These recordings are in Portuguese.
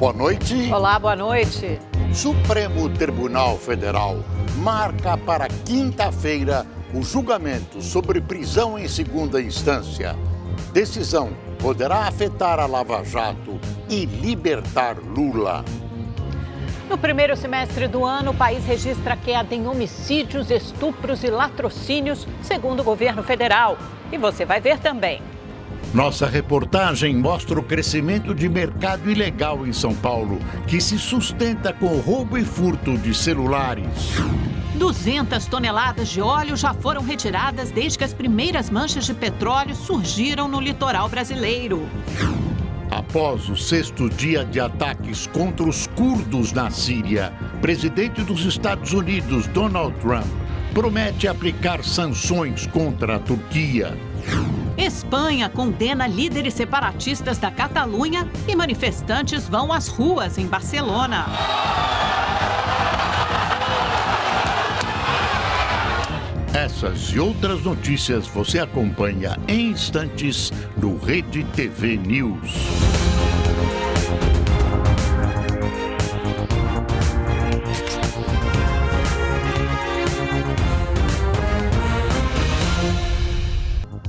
Boa noite. Olá, boa noite. Supremo Tribunal Federal marca para quinta-feira o julgamento sobre prisão em segunda instância. Decisão poderá afetar a Lava Jato e libertar Lula. No primeiro semestre do ano, o país registra queda em homicídios, estupros e latrocínios, segundo o governo federal. E você vai ver também. Nossa reportagem mostra o crescimento de mercado ilegal em São Paulo, que se sustenta com roubo e furto de celulares. 200 toneladas de óleo já foram retiradas desde que as primeiras manchas de petróleo surgiram no litoral brasileiro. Após o 6º dia de ataques contra os curdos na Síria, presidente dos Estados Unidos, Donald Trump, promete aplicar sanções contra a Turquia. Espanha condena líderes separatistas da Catalunha e manifestantes vão às ruas em Barcelona. Essas e outras notícias você acompanha em instantes no Rede TV News.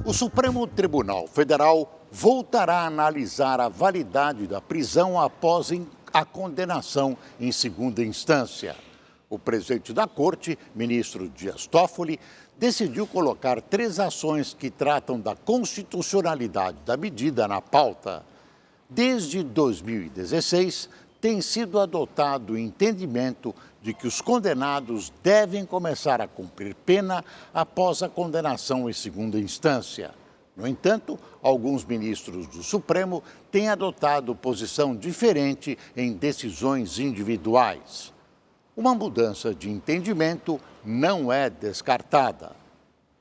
O Supremo Tribunal Federal voltará a analisar a validade da prisão após a condenação em segunda instância. O presidente da Corte, ministro Dias Toffoli, decidiu colocar 3 ações que tratam da constitucionalidade da medida na pauta. Desde 2016, tem sido adotado o entendimento de que os condenados devem começar a cumprir pena após a condenação em segunda instância. No entanto, alguns ministros do Supremo têm adotado posição diferente em decisões individuais. Uma mudança de entendimento não é descartada.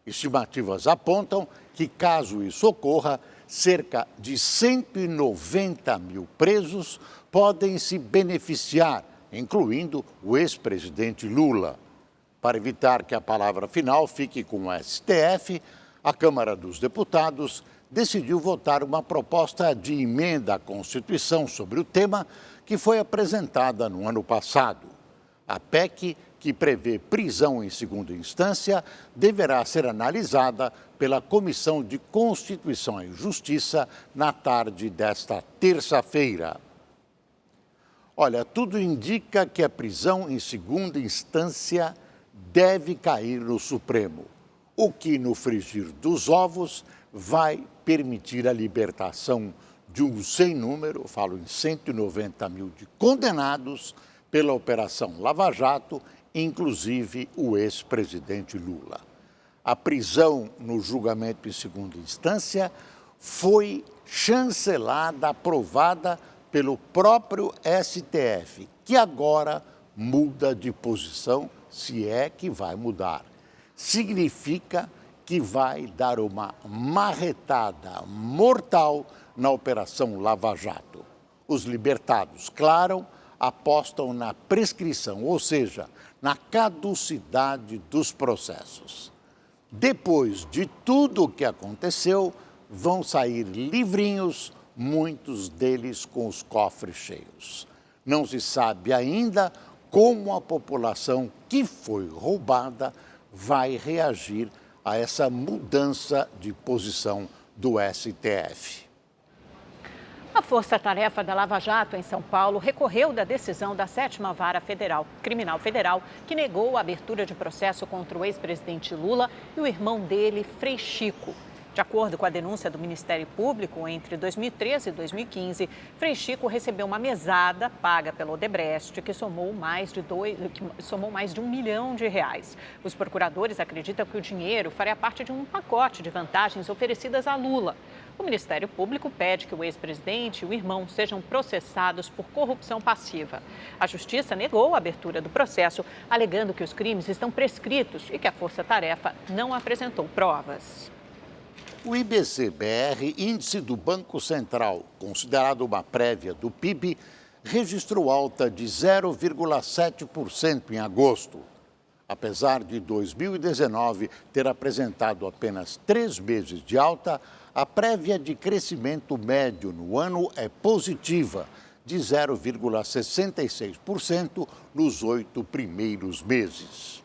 Estimativas apontam que, caso isso ocorra, cerca de 190 mil presos podem se beneficiar, incluindo o ex-presidente Lula. Para evitar que a palavra final fique com o STF, a Câmara dos Deputados decidiu votar uma proposta de emenda à Constituição sobre o tema que foi apresentada no ano passado. A PEC, que prevê prisão em segunda instância, deverá ser analisada pela Comissão de Constituição e Justiça na tarde desta terça-feira. Olha, tudo indica que a prisão em segunda instância deve cair no Supremo, o que, no frigir dos ovos, vai permitir a libertação de um sem número, falo em 190 mil de condenados pela Operação Lava Jato, inclusive o ex-presidente Lula. A prisão no julgamento em segunda instância foi chancelada, aprovada pelo próprio STF, que agora muda de posição, se é que vai mudar. Significa que vai dar uma marretada mortal na Operação Lava Jato. Os libertados, claro, apostam na prescrição, ou seja, na caducidade dos processos. Depois de tudo o que aconteceu, vão sair livrinhos, muitos deles com os cofres cheios. Não se sabe ainda como a população que foi roubada vai reagir a essa mudança de posição do STF. A Força-Tarefa da Lava Jato, em São Paulo, recorreu da decisão da 7ª Vara Criminal Federal, que negou a abertura de processo contra o ex-presidente Lula e o irmão dele, Frei Chico. De acordo com a denúncia do Ministério Público, entre 2013 e 2015, Frei Chico recebeu uma mesada paga pela Odebrecht, que somou mais de R$ 1 milhão. Os procuradores acreditam que o dinheiro faria parte de um pacote de vantagens oferecidas a Lula. O Ministério Público pede que o ex-presidente e o irmão sejam processados por corrupção passiva. A Justiça negou a abertura do processo, alegando que os crimes estão prescritos e que a Força-Tarefa não apresentou provas. O IBC-BR, índice do Banco Central, considerado uma prévia do PIB, registrou alta de 0,7% em agosto. Apesar de 2019 ter apresentado apenas 3 meses de alta, a prévia de crescimento médio no ano é positiva, de 0,66% nos 8 primeiros meses.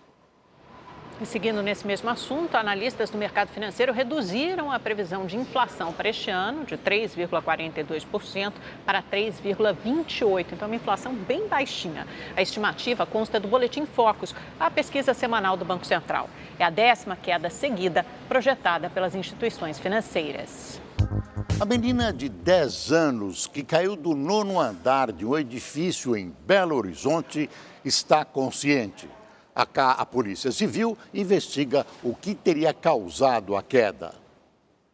E seguindo nesse mesmo assunto, analistas do mercado financeiro reduziram a previsão de inflação para este ano de 3,42% para 3,28%. Então, uma inflação bem baixinha. A estimativa consta do Boletim Focus, a pesquisa semanal do Banco Central. É a 10ª queda seguida projetada pelas instituições financeiras. A menina de 10 anos que caiu do 9º andar de um edifício em Belo Horizonte está consciente. A Polícia Civil investiga o que teria causado a queda.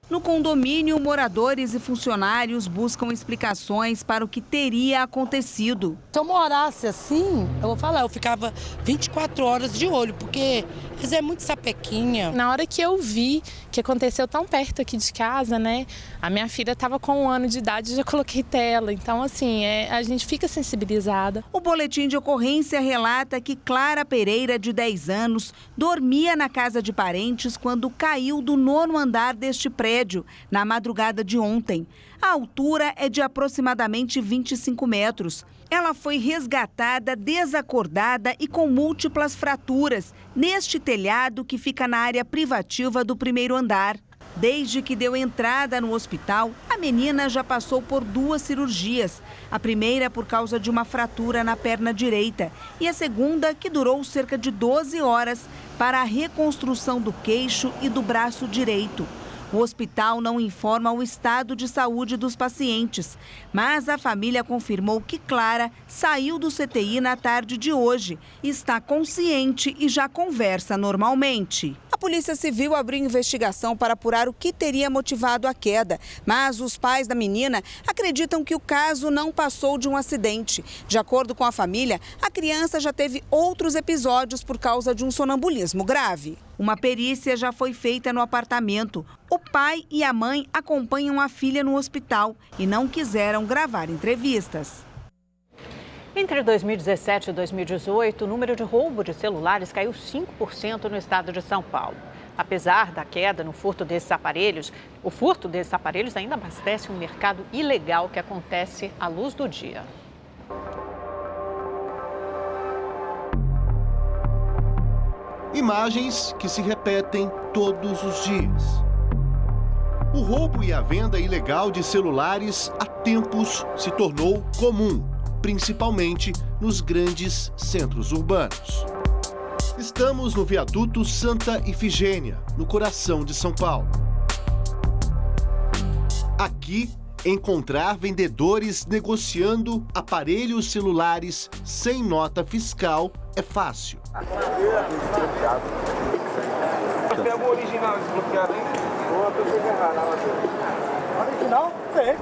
No condomínio, moradores e funcionários buscam explicações para o que teria acontecido. Se eu morasse assim, eu vou falar, eu ficava 24 horas de olho, porque eles é muito sapequinha. Na hora que eu vi que aconteceu tão perto aqui de casa, né? A minha filha estava com 1 ano de idade e já coloquei tela. Então, assim, a gente fica sensibilizada. O boletim de ocorrência relata que Clara Pereira, de 10 anos, dormia na casa de parentes quando caiu do 9º andar deste prédio na madrugada de ontem. A altura é de aproximadamente 25 metros. Ela foi resgatada desacordada e com múltiplas fraturas neste telhado que fica na área privativa do 1º andar. Desde que deu entrada no hospital, a menina já passou por 2 cirurgias. A primeira por causa de uma fratura na perna direita e a segunda que durou cerca de 12 horas para a reconstrução do queixo e do braço direito. O hospital não informa o estado de saúde dos pacientes, mas a família confirmou que Clara saiu do CTI na tarde de hoje, está consciente e já conversa normalmente. A Polícia Civil abriu investigação para apurar o que teria motivado a queda, mas os pais da menina acreditam que o caso não passou de um acidente. De acordo com a família, a criança já teve outros episódios por causa de um sonambulismo grave. Uma perícia já foi feita no apartamento. O pai e a mãe acompanham a filha no hospital e não quiseram gravar entrevistas. Entre 2017 e 2018, o número de roubo de celulares caiu 5% no estado de São Paulo. Apesar da queda no furto desses aparelhos, o furto desses aparelhos ainda abastece um mercado ilegal que acontece à luz do dia. Imagens que se repetem todos os dias. O roubo e a venda ilegal de celulares há tempos se tornou comum, principalmente nos grandes centros urbanos. Estamos no viaduto Santa Ifigênia, no coração de São Paulo. Aqui, encontrar vendedores negociando aparelhos celulares sem nota fiscal é fácil. Tem algum original desbloqueado, hein? Original? Tem.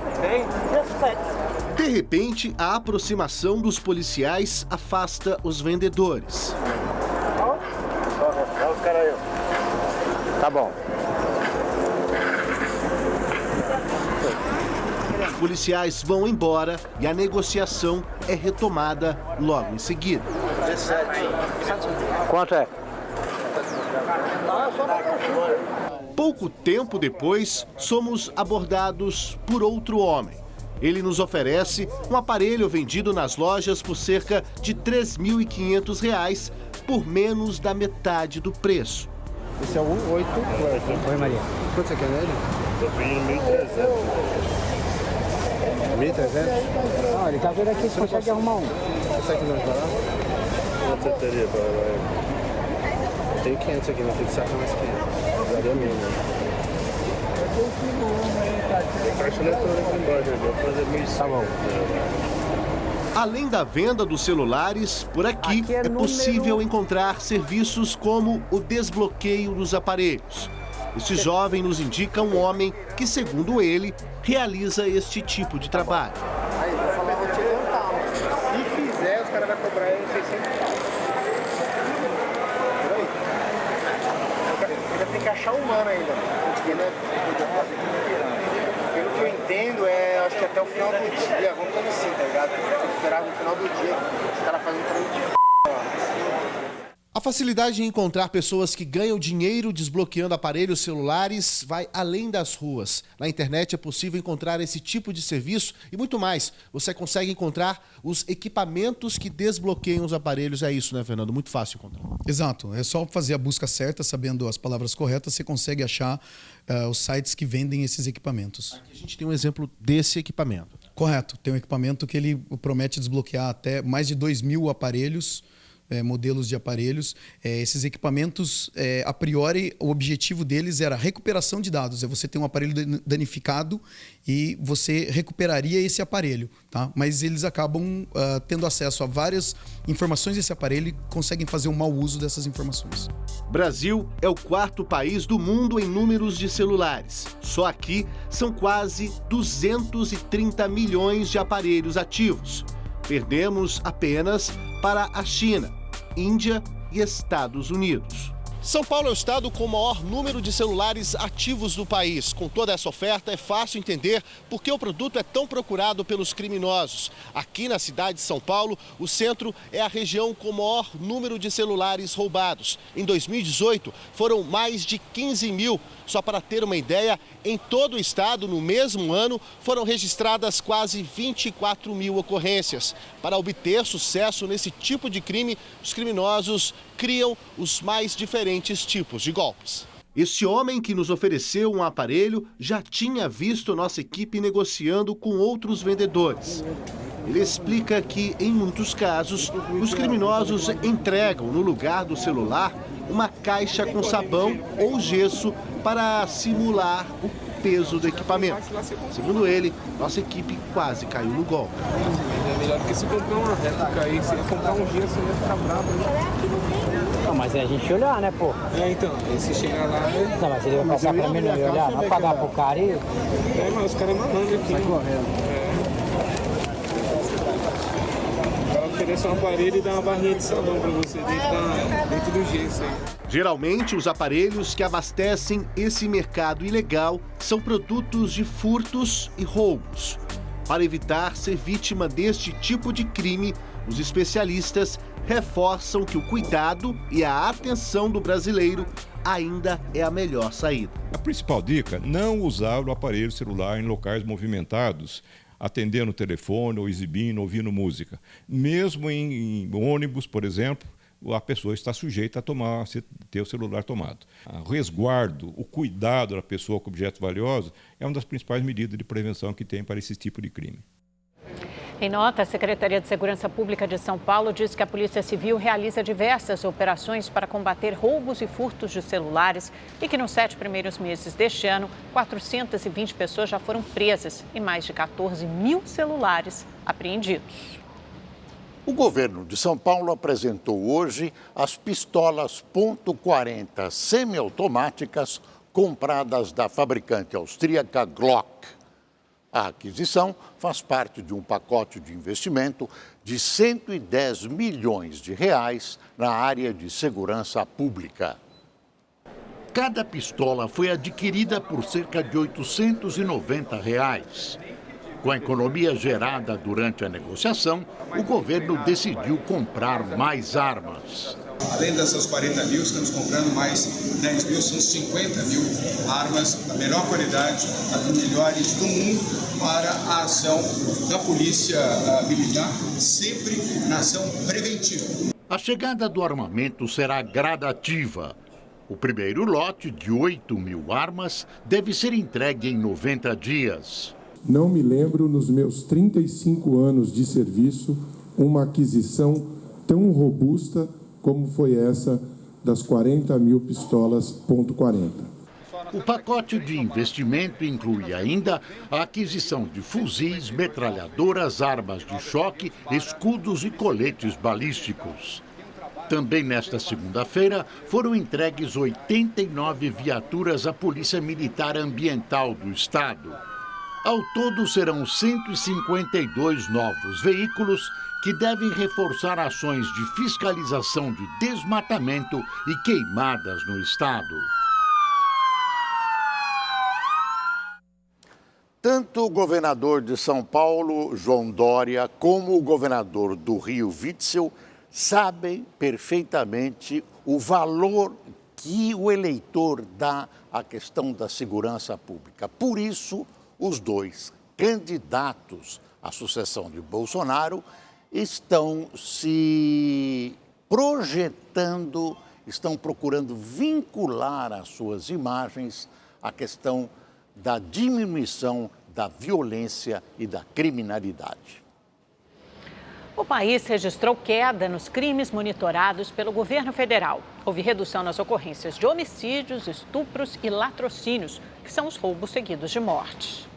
De repente, a aproximação dos policiais afasta os vendedores. Olha os caras aí. Tá bom. Os policiais vão embora e a negociação é retomada logo em seguida. 17. Quanto é? Pouco tempo depois, somos abordados por outro homem. Ele nos oferece um aparelho vendido nas lojas por cerca de R$ 3.500 por menos da metade do preço. Esse é o 8 Plus. Oi, Maria. Quanto você quer nele? Estou pedindo 1.300. 1.300? Não, ele tá vendo aqui, você consegue arrumar um. Esse aqui não vai parar? Quanto você teria para... Eu tenho 500 aqui, não tem que sacar mais 500. Daria mesmo, né? Tem caixa eletrônica embaixo, eu vou fazer 1.100. Tá bom. Além da venda dos celulares, por aqui é possível encontrar serviços como o desbloqueio dos aparelhos. Este jovem nos indica um homem que, segundo ele, realiza este tipo de trabalho. Aí, vou falar, vou te levantar. Se fizer, os caras vão cobrar aí 600 reais. Ainda tem que achar um ano ainda. Porque, né? Pelo que eu entendo, acho que até o final do dia, vamos fazer assim, tá ligado? Tem que esperar no final do dia, os caras fazem um trâmite de A facilidade em encontrar pessoas que ganham dinheiro desbloqueando aparelhos celulares vai além das ruas. Na internet é possível encontrar esse tipo de serviço e muito mais. Você consegue encontrar os equipamentos que desbloqueiam os aparelhos. É isso, né, Fernando? Muito fácil encontrar. Exato. É só fazer a busca certa, sabendo as palavras corretas, você consegue achar os sites que vendem esses equipamentos. Aqui a gente tem um exemplo desse equipamento. Correto. Tem um equipamento que ele promete desbloquear até mais de 2.000 aparelhos, modelos de aparelhos. Esses equipamentos, a priori, o objetivo deles era recuperação de dados. É você ter um aparelho danificado e você recuperaria esse aparelho, tá? Mas eles acabam tendo acesso a várias informações desse aparelho e conseguem fazer um mau uso dessas informações. Brasil é o 4º país do mundo em números de celulares. Só aqui são quase 230 milhões de aparelhos ativos. Perdemos apenas para a China, Índia e Estados Unidos. São Paulo é o estado com o maior número de celulares ativos do país. Com toda essa oferta, é fácil entender por que o produto é tão procurado pelos criminosos. Aqui na cidade de São Paulo, o centro é a região com o maior número de celulares roubados. Em 2018, foram mais de 15 mil. Só para ter uma ideia, em todo o estado, no mesmo ano, foram registradas quase 24 mil ocorrências. Para obter sucesso nesse tipo de crime, os criminosos criam os mais diferentes tipos de golpes. Esse homem que nos ofereceu um aparelho já tinha visto nossa equipe negociando com outros vendedores. Ele explica que, em muitos casos, os criminosos entregam no lugar do celular uma caixa com sabão ou gesso para simular o peso do equipamento. Segundo ele, nossa equipe quase caiu no golpe. É melhor que se comprar uma réplica aí, se comprar um gesso, ia ficar bravo, né? Não, mas é a gente olhar, né, pô? Então, aí se chegar lá... Não, mas ele vai passar pra mim, não ia olhar, vai pagar pro cara e... mas os caras mandando aqui. Sai correndo. O cara oferece um aparelho e dá uma barrinha de sabão pra você dentro do gesso aí. Geralmente, os aparelhos que abastecem esse mercado ilegal são produtos de furtos e roubos. Para evitar ser vítima deste tipo de crime, os especialistas reforçam que o cuidado e a atenção do brasileiro ainda é a melhor saída. A principal dica: não usar o aparelho celular em locais movimentados, atendendo o telefone ou exibindo, ouvindo música. Mesmo em ônibus, por exemplo, a pessoa está sujeita a ter o celular tomado. O resguardo, o cuidado da pessoa com objetos valiosos é uma das principais medidas de prevenção que tem para esse tipo de crime. Em nota, a Secretaria de Segurança Pública de São Paulo diz que a Polícia Civil realiza diversas operações para combater roubos e furtos de celulares e que nos 7 primeiros meses deste ano, 420 pessoas já foram presas e mais de 14 mil celulares apreendidos. O governo de São Paulo apresentou hoje as pistolas .40 semiautomáticas compradas da fabricante austríaca Glock. A aquisição faz parte de um pacote de investimento de 110 milhões de reais na área de segurança pública. Cada pistola foi adquirida por cerca de R$ 890. Com a economia gerada durante a negociação, o governo decidiu comprar mais armas. Além dessas 40 mil, estamos comprando mais 10 mil, são 50 mil armas da melhor qualidade, as melhores do mundo, para a ação da Polícia Militar, sempre na ação preventiva. A chegada do armamento será gradativa. O primeiro lote de 8 mil armas deve ser entregue em 90 dias. Não me lembro, nos meus 35 anos de serviço, uma aquisição tão robusta como foi essa das 40 mil pistolas .40. O pacote de investimento inclui ainda a aquisição de fuzis, metralhadoras, armas de choque, escudos e coletes balísticos. Também nesta segunda-feira foram entregues 89 viaturas à Polícia Militar Ambiental do Estado. Ao todo, serão 152 novos veículos que devem reforçar ações de fiscalização de desmatamento e queimadas no estado. Tanto o governador de São Paulo, João Dória, como o governador do Rio, Witzel, sabem perfeitamente o valor que o eleitor dá à questão da segurança pública. Por isso, os dois candidatos à sucessão de Bolsonaro estão se projetando, estão procurando vincular às suas imagens a questão da diminuição da violência e da criminalidade. O país registrou queda nos crimes monitorados pelo governo federal. Houve redução nas ocorrências de homicídios, estupros e latrocínios, que são os roubos seguidos de morte.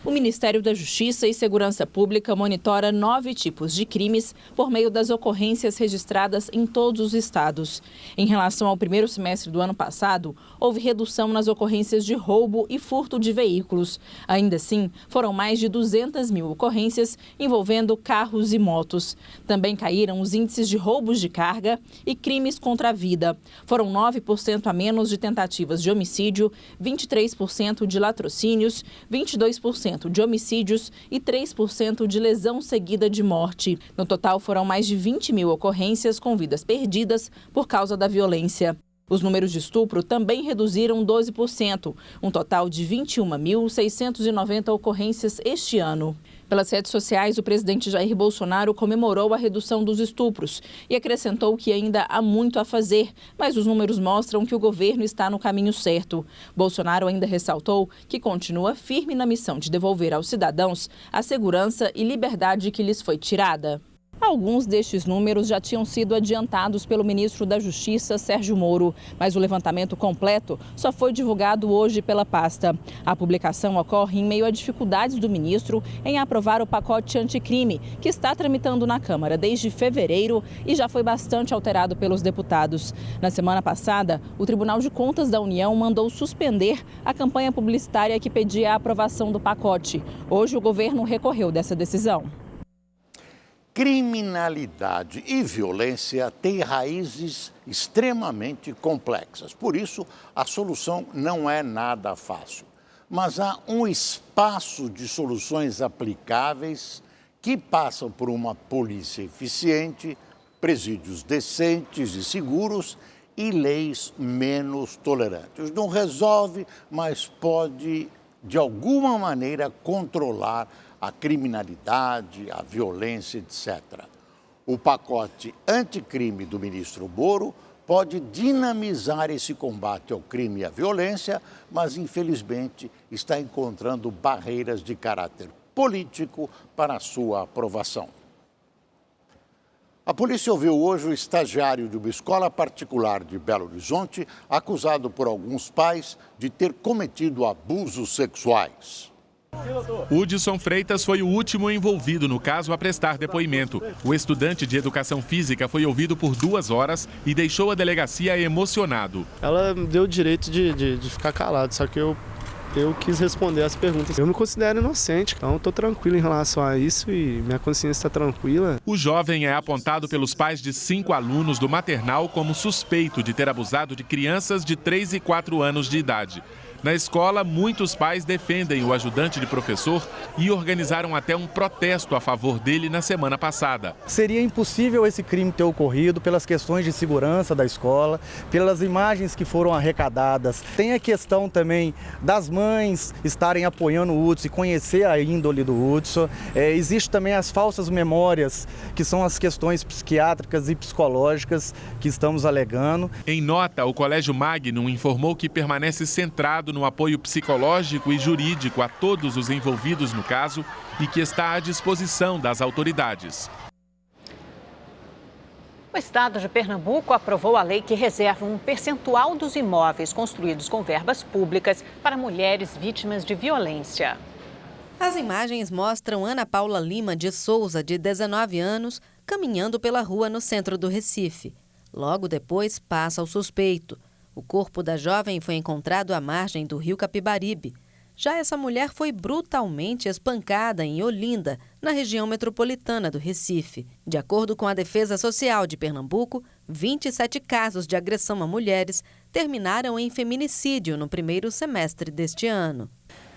O Ministério da Justiça e Segurança Pública monitora 9 tipos de crimes por meio das ocorrências registradas em todos os estados. Em relação ao primeiro semestre do ano passado, houve redução nas ocorrências de roubo e furto de veículos. Ainda assim, foram mais de 200 mil ocorrências envolvendo carros e motos. Também caíram os índices de roubos de carga e crimes contra a vida. Foram 9% a menos de tentativas de homicídio, 23% de latrocínios, 22% de homicídios e 3% de lesão seguida de morte. No total, foram mais de 20 mil ocorrências com vidas perdidas por causa da violência. Os números de estupro também reduziram 12%, um total de 21.690 ocorrências este ano. Pelas redes sociais, o presidente Jair Bolsonaro comemorou a redução dos estupros e acrescentou que ainda há muito a fazer, mas os números mostram que o governo está no caminho certo. Bolsonaro ainda ressaltou que continua firme na missão de devolver aos cidadãos a segurança e liberdade que lhes foi tirada. Alguns destes números já tinham sido adiantados pelo ministro da Justiça, Sérgio Moro, mas o levantamento completo só foi divulgado hoje pela pasta. A publicação ocorre em meio a dificuldades do ministro em aprovar o pacote anticrime, que está tramitando na Câmara desde fevereiro e já foi bastante alterado pelos deputados. Na semana passada, o Tribunal de Contas da União mandou suspender a campanha publicitária que pedia a aprovação do pacote. Hoje, o governo recorreu dessa decisão. Criminalidade e violência têm raízes extremamente complexas. Por isso, a solução não é nada fácil. Mas há um espaço de soluções aplicáveis que passam por uma polícia eficiente, presídios decentes e seguros e leis menos tolerantes. Não resolve, mas pode, de alguma maneira, controlar a criminalidade, a violência, etc. O pacote anticrime do ministro Moro pode dinamizar esse combate ao crime e à violência, mas, infelizmente, está encontrando barreiras de caráter político para a sua aprovação. A polícia ouviu hoje o estagiário de uma escola particular de Belo Horizonte, acusado por alguns pais de ter cometido abusos sexuais. Hudson Freitas foi o último envolvido no caso a prestar depoimento. O estudante de educação física foi ouvido por 2 horas e deixou a delegacia emocionado. Ela me deu o direito de ficar calado, só que eu quis responder as perguntas. Eu me considero inocente, então estou tranquilo em relação a isso e minha consciência está tranquila. O jovem é apontado pelos pais de 5 alunos do maternal como suspeito de ter abusado de crianças de 3 e 4 anos de idade. Na escola, muitos pais defendem o ajudante de professor e organizaram até um protesto a favor dele na semana passada. Seria impossível esse crime ter ocorrido pelas questões de segurança da escola, pelas imagens que foram arrecadadas. Tem a questão também das mães estarem apoiando o Hudson e conhecer a índole do Hudson. Existe também as falsas memórias, que são as questões psiquiátricas e psicológicas que estamos alegando. Em nota, o Colégio Magnum informou que permanece centrado no apoio psicológico e jurídico a todos os envolvidos no caso e que está à disposição das autoridades. O estado de Pernambuco aprovou a lei que reserva um percentual dos imóveis construídos com verbas públicas para mulheres vítimas de violência. As imagens mostram Ana Paula Lima de Souza, de 19 anos, caminhando pela rua no centro do Recife. Logo depois, passa o suspeito. O corpo da jovem foi encontrado à margem do rio Capibaribe. Já essa mulher foi brutalmente espancada em Olinda, na região metropolitana do Recife. De acordo com a Defesa Social de Pernambuco, 27 casos de agressão a mulheres terminaram em feminicídio no primeiro semestre deste ano.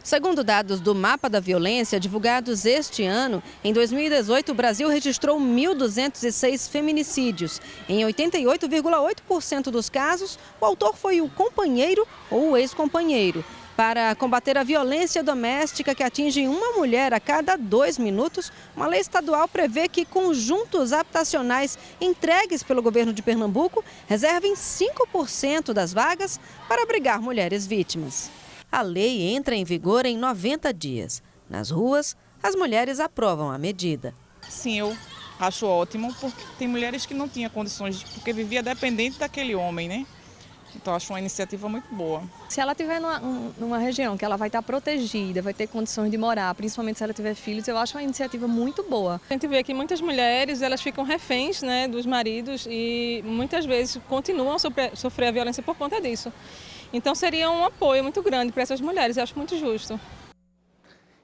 Segundo dados do Mapa da Violência, divulgados este ano, em 2018 o Brasil registrou 1.206 feminicídios. Em 88,8% dos casos, o autor foi o companheiro ou o ex-companheiro. Para combater a violência doméstica que atinge uma mulher a cada 2 minutos, uma lei estadual prevê que conjuntos habitacionais entregues pelo governo de Pernambuco reservem 5% das vagas para abrigar mulheres vítimas. A lei entra em vigor em 90 dias. Nas ruas, as mulheres aprovam a medida. Sim, eu acho ótimo, porque tem mulheres que não tinham condições, porque vivia dependente daquele homem, né? Então, acho uma iniciativa muito boa. Se ela estiver numa região que ela vai estar protegida, vai ter condições de morar, principalmente se ela tiver filhos, eu acho uma iniciativa muito boa. A gente vê que muitas mulheres elas ficam reféns, né, dos maridos e muitas vezes continuam a sofrer a violência por conta disso. Então, seria um apoio muito grande para essas mulheres, eu acho muito justo.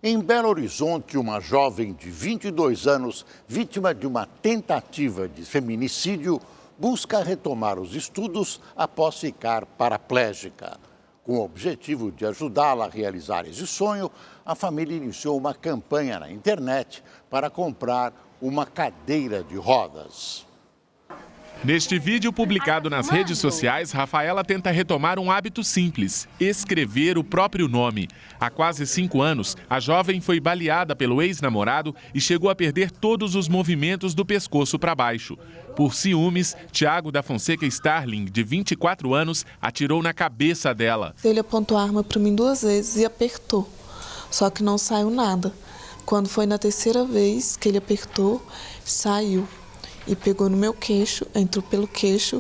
Em Belo Horizonte, uma jovem de 22 anos, vítima de uma tentativa de feminicídio, busca retomar os estudos após ficar paraplégica. Com o objetivo de ajudá-la a realizar esse sonho, a família iniciou uma campanha na internet para comprar uma cadeira de rodas. Neste vídeo publicado nas redes sociais, Rafaela tenta retomar um hábito simples: escrever o próprio nome. Há quase 5 anos, a jovem foi baleada pelo ex-namorado e chegou a perder todos os movimentos do pescoço para baixo. Por ciúmes, Tiago da Fonseca Starling, de 24 anos, atirou na cabeça dela. Ele apontou a arma para mim 2 vezes e apertou, só que não saiu nada. Quando foi na 3ª vez que ele apertou, saiu. E pegou no meu queixo, entrou pelo queixo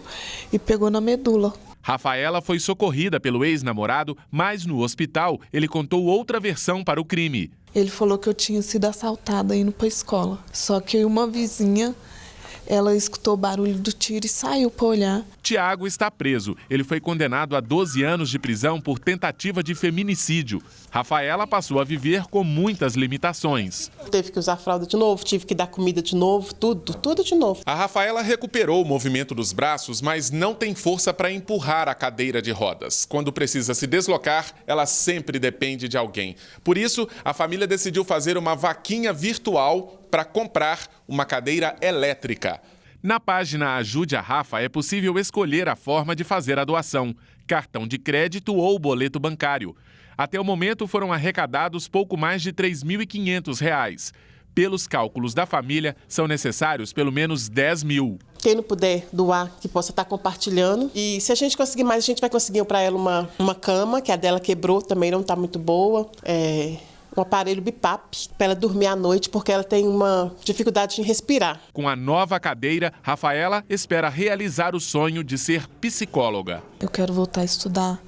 e pegou na medula. Rafaela foi socorrida pelo ex-namorado, mas no hospital ele contou outra versão para o crime. Ele falou que eu tinha sido assaltada indo para a escola. Só que uma vizinha, ela escutou o barulho do tiro e saiu para olhar. Tiago está preso. Ele foi condenado a 12 anos de prisão por tentativa de feminicídio. Rafaela passou a viver com muitas limitações. Teve que usar fralda de novo, tive que dar comida de novo, tudo de novo. A Rafaela recuperou o movimento dos braços, mas não tem força para empurrar a cadeira de rodas. Quando precisa se deslocar, ela sempre depende de alguém. Por isso, a família decidiu fazer uma vaquinha virtual para comprar uma cadeira elétrica. Na página Ajude a Rafa é possível escolher a forma de fazer a doação: cartão de crédito ou boleto bancário. Até o momento foram arrecadados pouco mais de R$ 3.500. Pelos cálculos da família, são necessários pelo menos 10 mil. Quem não puder doar, que possa estar compartilhando. E se a gente conseguir mais, a gente vai conseguir para ela uma cama, que a dela quebrou, também não está muito boa. Um aparelho BiPAP para ela dormir à noite, porque ela tem uma dificuldade de respirar. Com a nova cadeira, Rafaela espera realizar o sonho de ser psicóloga. Eu quero voltar a estudar,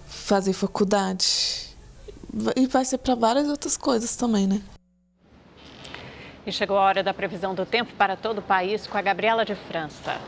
fazer faculdade. E vai ser para várias outras coisas também, né? E chegou a hora da previsão do tempo para todo o país com a Gabriela de França.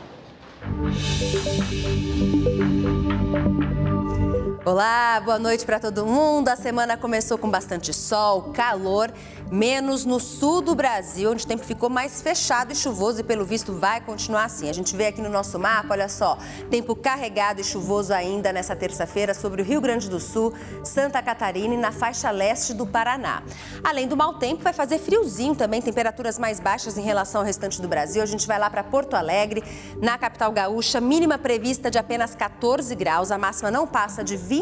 Olá, boa noite para todo mundo. A semana começou com bastante sol, calor, menos no sul do Brasil, onde o tempo ficou mais fechado e chuvoso e, pelo visto, vai continuar assim. A gente vê aqui no nosso mapa, olha só, tempo carregado e chuvoso ainda nessa terça-feira sobre o Rio Grande do Sul, Santa Catarina e na faixa leste do Paraná. Além do mau tempo, vai fazer friozinho também, temperaturas mais baixas em relação ao restante do Brasil. A gente vai lá para Porto Alegre, na capital gaúcha, mínima prevista de apenas 14 graus, a máxima não passa de 21.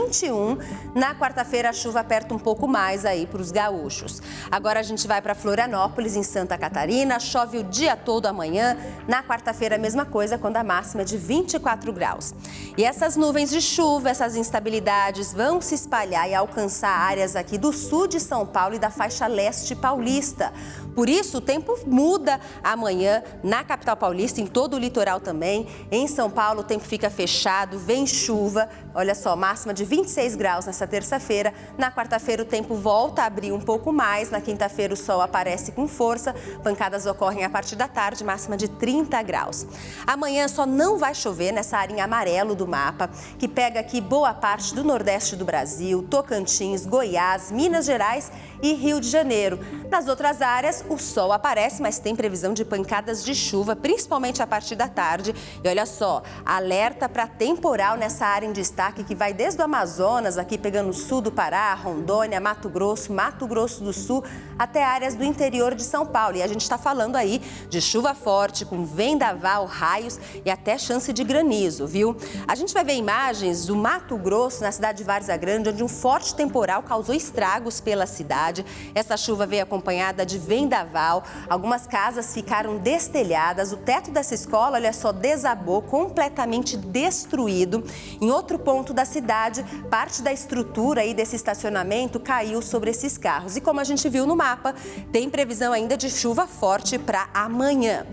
Na quarta-feira, a chuva aperta um pouco mais aí para os gaúchos. Agora a gente vai para Florianópolis, em Santa Catarina. Chove o dia todo amanhã. Na quarta-feira, a mesma coisa, quando a máxima é de 24 graus. E essas nuvens de chuva, essas instabilidades vão se espalhar e alcançar áreas aqui do sul de São Paulo e da faixa leste paulista. Por isso, o tempo muda amanhã na capital paulista, em todo o litoral também. Em São Paulo, o tempo fica fechado, vem chuva. Olha só, máxima de 26 graus nessa terça-feira. Na quarta-feira, o tempo volta a abrir um pouco mais. Na quinta-feira, o sol aparece com força. Pancadas ocorrem a partir da tarde, máxima de 30 graus. Amanhã só não vai chover nessa área em amarelo do mapa, que pega aqui boa parte do nordeste do Brasil, Tocantins, Goiás, Minas Gerais e Rio de Janeiro. Nas outras áreas, o sol aparece, mas tem previsão de pancadas de chuva, principalmente a partir da tarde. E olha só, alerta para temporal nessa área em destaque que vai desde o Amazonas, aqui pegando o sul do Pará, Rondônia, Mato Grosso do Sul, até áreas do interior de São Paulo. E a gente está falando aí de chuva forte, com vendaval, raios e até chance de granizo, viu? A gente vai ver imagens do Mato Grosso, na cidade de Várzea Grande, onde um forte temporal causou estragos pela cidade. Essa chuva veio acompanhada de vendaval, algumas casas ficaram destelhadas, o teto dessa escola, olha só, desabou, completamente destruído. Em outro ponto da cidade, parte da estrutura aí desse estacionamento caiu sobre esses carros. E como a gente viu no mapa, tem previsão ainda de chuva forte para amanhã.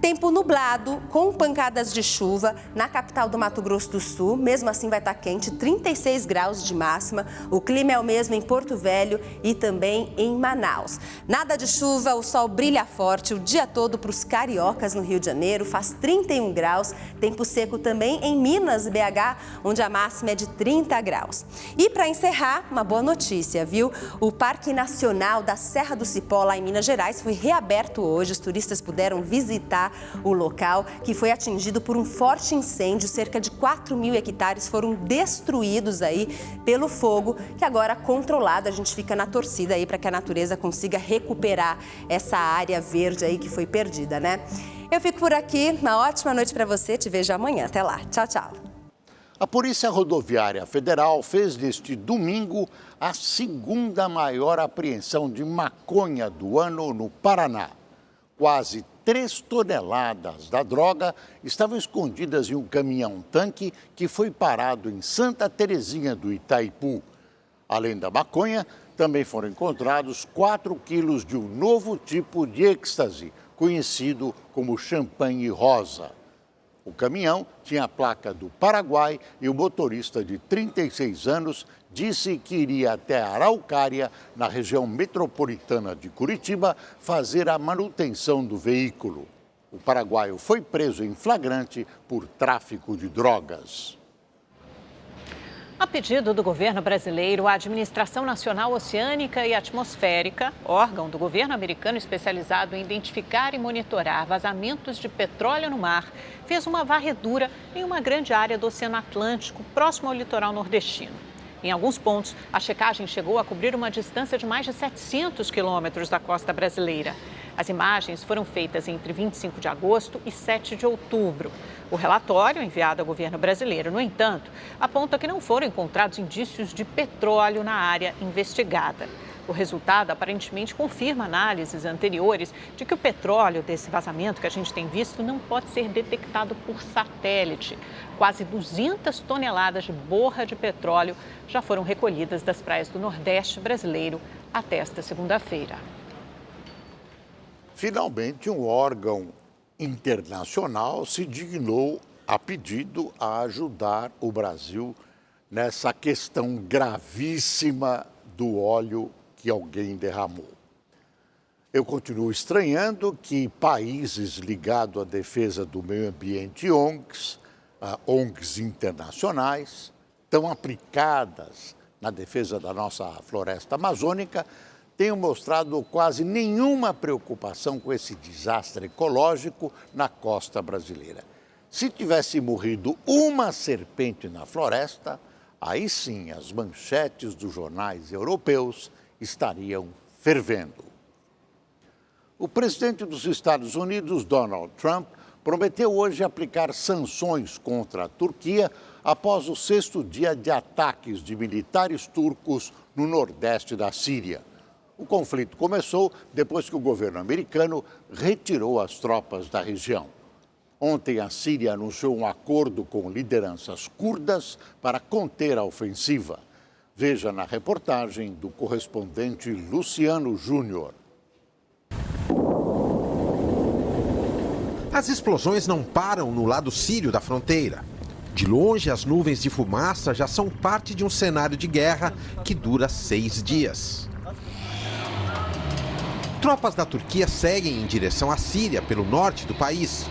Tempo nublado, com pancadas de chuva na capital do Mato Grosso do Sul. Mesmo assim vai estar quente, 36 graus de máxima. O clima é o mesmo em Porto Velho e também em Manaus. Nada de chuva, o sol brilha forte o dia todo para os cariocas no Rio de Janeiro. Faz 31 graus. Tempo seco também em Minas, BH, onde a máxima é de 30 graus. E para encerrar, uma boa notícia, viu? O Parque Nacional da Serra do Cipó, lá em Minas Gerais, foi reaberto hoje. Os turistas puderam visitar o local, que foi atingido por um forte incêndio. Cerca de 4.000 hectares foram destruídos aí pelo fogo, que agora controlado. A gente fica na torcida aí para que a natureza consiga recuperar essa área verde aí que foi perdida, né? Eu fico por aqui. Uma ótima noite para você. Te vejo amanhã. Até lá. Tchau, tchau. A Polícia Rodoviária Federal fez neste domingo a segunda maior apreensão de maconha do ano no Paraná. Quase 3 toneladas da droga estavam escondidas em um caminhão-tanque que foi parado em Santa Terezinha do Itaipu. Além da maconha, também foram encontrados 4 quilos de um novo tipo de êxtase, conhecido como champanhe rosa. O caminhão tinha a placa do Paraguai e o motorista de 36 anos disse que iria até Araucária, na região metropolitana de Curitiba, fazer a manutenção do veículo. O paraguaio foi preso em flagrante por tráfico de drogas. A pedido do governo brasileiro, a Administração Nacional Oceânica e Atmosférica, órgão do governo americano especializado em identificar e monitorar vazamentos de petróleo no mar, fez uma varredura em uma grande área do Oceano Atlântico, próximo ao litoral nordestino. Em alguns pontos, a checagem chegou a cobrir uma distância de mais de 700 quilômetros da costa brasileira. As imagens foram feitas entre 25 de agosto e 7 de outubro. O relatório, enviado ao governo brasileiro, no entanto, aponta que não foram encontrados indícios de petróleo na área investigada. O resultado aparentemente confirma análises anteriores de que o petróleo desse vazamento que a gente tem visto não pode ser detectado por satélite. Quase 200 toneladas de borra de petróleo já foram recolhidas das praias do Nordeste brasileiro até esta segunda-feira. Finalmente, um órgão internacional se dignou, a pedido, a ajudar o Brasil nessa questão gravíssima do óleo que alguém derramou. Eu continuo estranhando que países ligados à defesa do meio ambiente, ONGs internacionais, tão aplicadas na defesa da nossa floresta amazônica, tenham mostrado quase nenhuma preocupação com esse desastre ecológico na costa brasileira. Se tivesse morrido uma serpente na floresta, aí sim as manchetes dos jornais europeus estariam fervendo. O presidente dos Estados Unidos, Donald Trump, prometeu hoje aplicar sanções contra a Turquia após o 6º dia de ataques de militares turcos no nordeste da Síria. O conflito começou depois que o governo americano retirou as tropas da região. Ontem, a Síria anunciou um acordo com lideranças curdas para conter a ofensiva. Veja na reportagem do correspondente Luciano Júnior. As explosões não param no lado sírio da fronteira. De longe, as nuvens de fumaça já são parte de um cenário de guerra que dura 6 dias. Tropas da Turquia seguem em direção à Síria, pelo norte do país.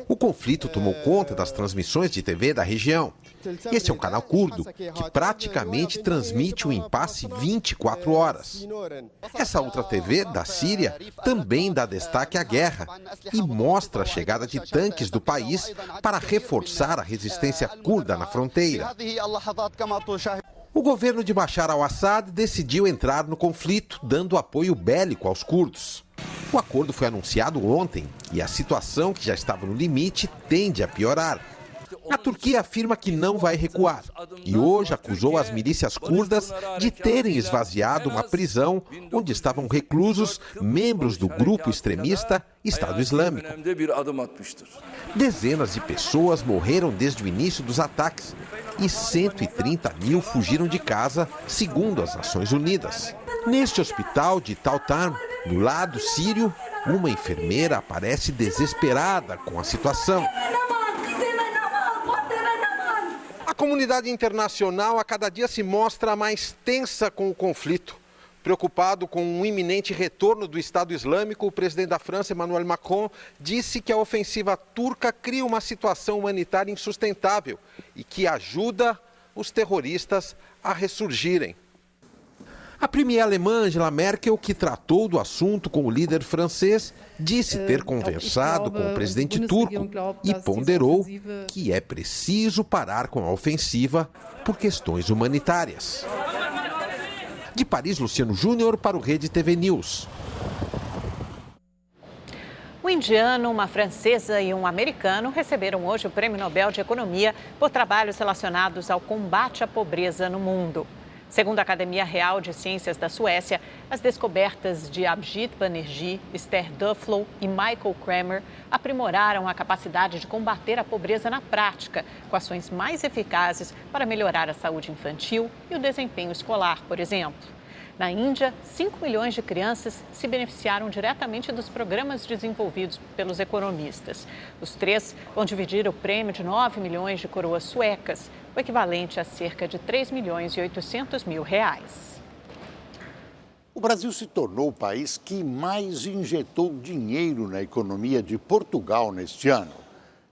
O conflito tomou conta das transmissões de TV da região. Este é um canal curdo que praticamente transmite o impasse 24 horas. Essa outra TV da Síria também dá destaque à guerra e mostra a chegada de tanques do país para reforçar a resistência curda na fronteira. O governo de Bashar al-Assad decidiu entrar no conflito, dando apoio bélico aos curdos. O acordo foi anunciado ontem e a situação, que já estava no limite, tende a piorar. A Turquia afirma que não vai recuar e hoje acusou as milícias curdas de terem esvaziado uma prisão onde estavam reclusos membros do grupo extremista Estado Islâmico. Dezenas de pessoas morreram desde o início dos ataques e 130 mil fugiram de casa, segundo as Nações Unidas. Neste hospital de Tal Tarm, do lado sírio, uma enfermeira aparece desesperada com a situação. A comunidade internacional a cada dia se mostra mais tensa com o conflito. Preocupado com um iminente retorno do Estado Islâmico, o presidente da França, Emmanuel Macron, disse que a ofensiva turca cria uma situação humanitária insustentável e que ajuda os terroristas a ressurgirem. A premier alemã Angela Merkel, que tratou do assunto com o líder francês, disse ter conversado com o presidente turco e ponderou que é preciso parar com a ofensiva por questões humanitárias. De Paris, Luciano Júnior para o Rede TV News. Um indiano, uma francesa e um americano receberam hoje o Prêmio Nobel de Economia por trabalhos relacionados ao combate à pobreza no mundo. Segundo a Academia Real de Ciências da Suécia, as descobertas de Abhijit Banerjee, Esther Duflo e Michael Kramer aprimoraram a capacidade de combater a pobreza na prática, com ações mais eficazes para melhorar a saúde infantil e o desempenho escolar, por exemplo. Na Índia, 5 milhões de crianças se beneficiaram diretamente dos programas desenvolvidos pelos economistas. Os três vão dividir o prêmio de 9 milhões de coroas suecas, o equivalente a cerca de 3 milhões e 800 mil reais. O Brasil se tornou o país que mais injetou dinheiro na economia de Portugal neste ano.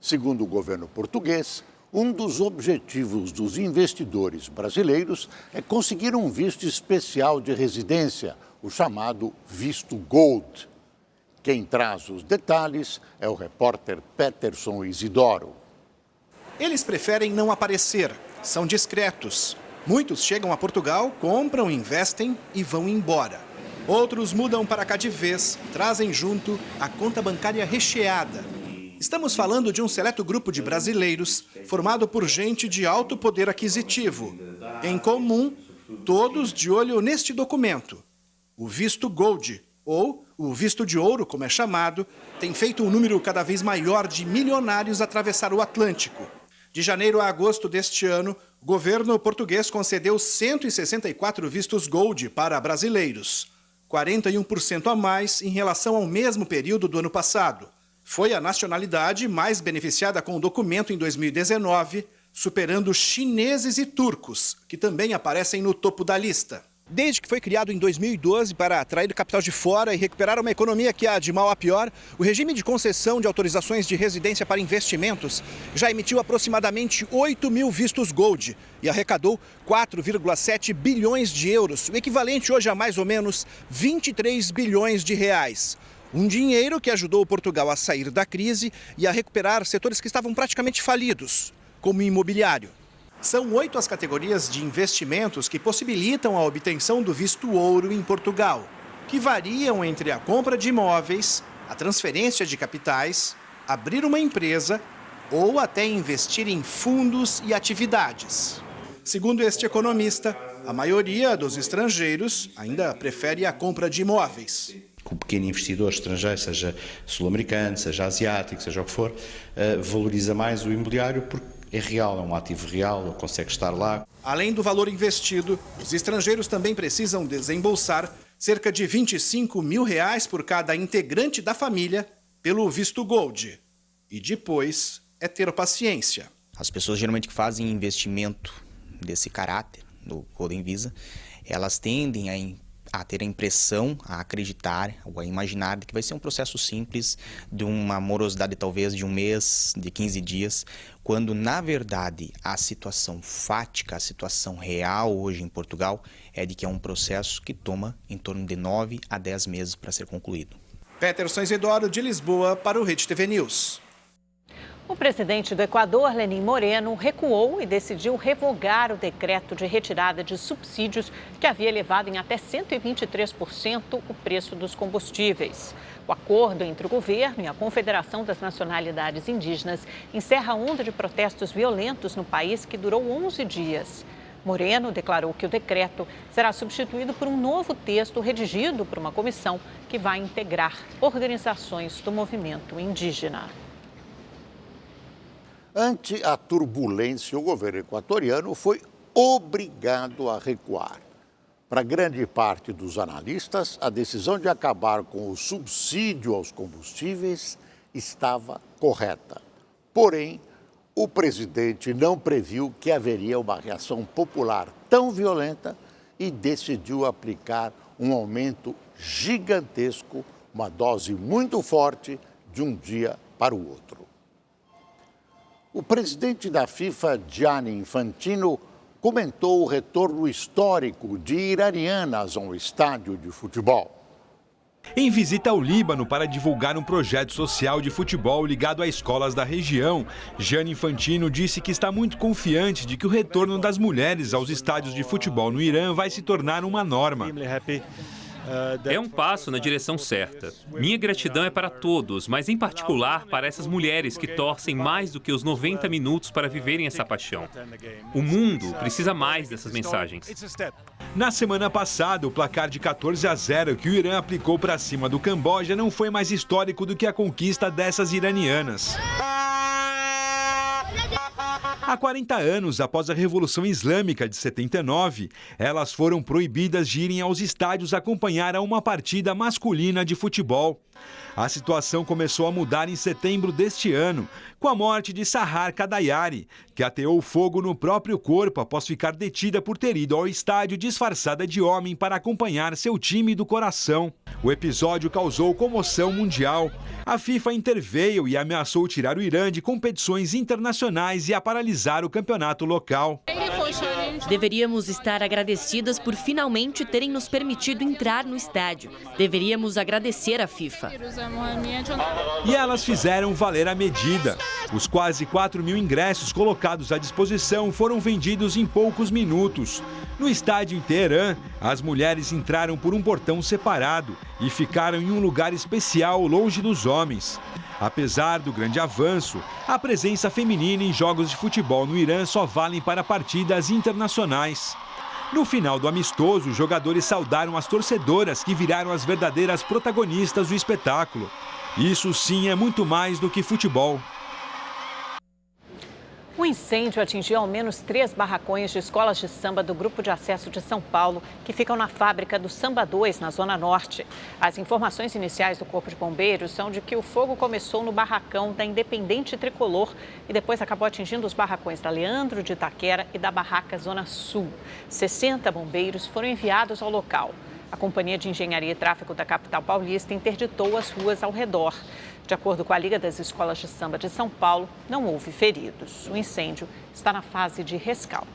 Segundo o governo português, um dos objetivos dos investidores brasileiros é conseguir um visto especial de residência, o chamado visto Gold. Quem traz os detalhes é o repórter Peterson Isidoro. Eles preferem não aparecer, são discretos. Muitos chegam a Portugal, compram, investem e vão embora. Outros mudam para cá de vez, trazem junto a conta bancária recheada. Estamos falando de um seleto grupo de brasileiros formado por gente de alto poder aquisitivo. Em comum, todos de olho neste documento. O visto Gold, ou o visto de ouro, como é chamado, tem feito um número cada vez maior de milionários atravessar o Atlântico. De janeiro a agosto deste ano, o governo português concedeu 164 vistos Gold para brasileiros, 41% a mais em relação ao mesmo período do ano passado. Foi a nacionalidade mais beneficiada com o documento em 2019, superando chineses e turcos, que também aparecem no topo da lista. Desde que foi criado em 2012 para atrair capital de fora e recuperar uma economia que há de mal a pior, o regime de concessão de autorizações de residência para investimentos já emitiu aproximadamente 8 mil vistos Gold e arrecadou 4,7 bilhões de euros, o equivalente hoje a mais ou menos 23 bilhões de reais. Um dinheiro que ajudou Portugal a sair da crise e a recuperar setores que estavam praticamente falidos, como o imobiliário. São 8 as categorias de investimentos que possibilitam a obtenção do visto ouro em Portugal, que variam entre a compra de imóveis, a transferência de capitais, abrir uma empresa ou até investir em fundos e atividades. Segundo este economista, a maioria dos estrangeiros ainda prefere a compra de imóveis. Que o pequeno investidor estrangeiro, seja sul-americano, seja asiático, seja o que for, valoriza mais o imobiliário porque é real, é um ativo real, consegue estar lá. Além do valor investido, os estrangeiros também precisam desembolsar cerca de 25 mil reais por cada integrante da família pelo visto Gold. E depois é ter paciência. As pessoas geralmente que fazem investimento desse caráter, no Golden Visa, elas tendem a ter a impressão, a acreditar ou a imaginar que vai ser um processo simples, de uma morosidade talvez de um mês, de 15 dias, quando na verdade a situação fática, a situação real hoje em Portugal é de que é um processo que toma em torno de 9 a 10 meses para ser concluído. Peterson Isidoro, de Lisboa, para o Rede TV News. O presidente do Equador, Lenín Moreno, recuou e decidiu revogar o decreto de retirada de subsídios que havia elevado em até 123% o preço dos combustíveis. O acordo entre o governo e a Confederação das Nacionalidades Indígenas encerra a onda de protestos violentos no país que durou 11 dias. Moreno declarou que o decreto será substituído por um novo texto redigido por uma comissão que vai integrar organizações do movimento indígena. Ante a turbulência, o governo equatoriano foi obrigado a recuar. Para grande parte dos analistas, a decisão de acabar com o subsídio aos combustíveis estava correta. Porém, o presidente não previu que haveria uma reação popular tão violenta e decidiu aplicar um aumento gigantesco, uma dose muito forte, de um dia para o outro. O presidente da FIFA, Gianni Infantino, comentou o retorno histórico de iranianas a um estádio de futebol. Em visita ao Líbano para divulgar um projeto social de futebol ligado a escolas da região, Gianni Infantino disse que está muito confiante de que o retorno das mulheres aos estádios de futebol no Irã vai se tornar uma norma. É um passo na direção certa. Minha gratidão é para todos, mas em particular para essas mulheres que torcem mais do que os 90 minutos para viverem essa paixão. O mundo precisa mais dessas mensagens. Na semana passada, o placar de 14-0 que o Irã aplicou para cima do Camboja não foi mais histórico do que a conquista dessas iranianas. Há 40 anos, após a Revolução Islâmica de 79, elas foram proibidas de irem aos estádios acompanhar a uma partida masculina de futebol. A situação começou a mudar em setembro deste ano, com a morte de Sahar Kadayari, que ateou fogo no próprio corpo após ficar detida por ter ido ao estádio disfarçada de homem para acompanhar seu time do coração. O episódio causou comoção mundial. A FIFA interveio e ameaçou tirar o Irã de competições internacionais e a paralisar o campeonato local. Deveríamos estar agradecidas por finalmente terem nos permitido entrar no estádio. Deveríamos agradecer à FIFA. E elas fizeram valer a medida. Os quase 4.000 ingressos colocados à disposição foram vendidos em poucos minutos. No estádio em Teherã, as mulheres entraram por um portão separado e ficaram em um lugar especial longe dos homens. Apesar do grande avanço, a presença feminina em jogos de futebol no Irã só valem para partidas internacionais. No final do amistoso, os jogadores saudaram as torcedoras que viraram as verdadeiras protagonistas do espetáculo. Isso sim é muito mais do que futebol. O incêndio atingiu ao menos 3 barracões de escolas de samba do Grupo de Acesso de São Paulo, que ficam na fábrica do Samba 2, na Zona Norte. As informações iniciais do Corpo de Bombeiros são de que o fogo começou no barracão da Independente Tricolor e depois acabou atingindo os barracões da Leandro de Itaquera e da Barraca Zona Sul. 60 bombeiros foram enviados ao local. A Companhia de Engenharia e Tráfego da capital paulista interditou as ruas ao redor. De acordo com a Liga das Escolas de Samba de São Paulo, não houve feridos. O incêndio está na fase de rescaldo.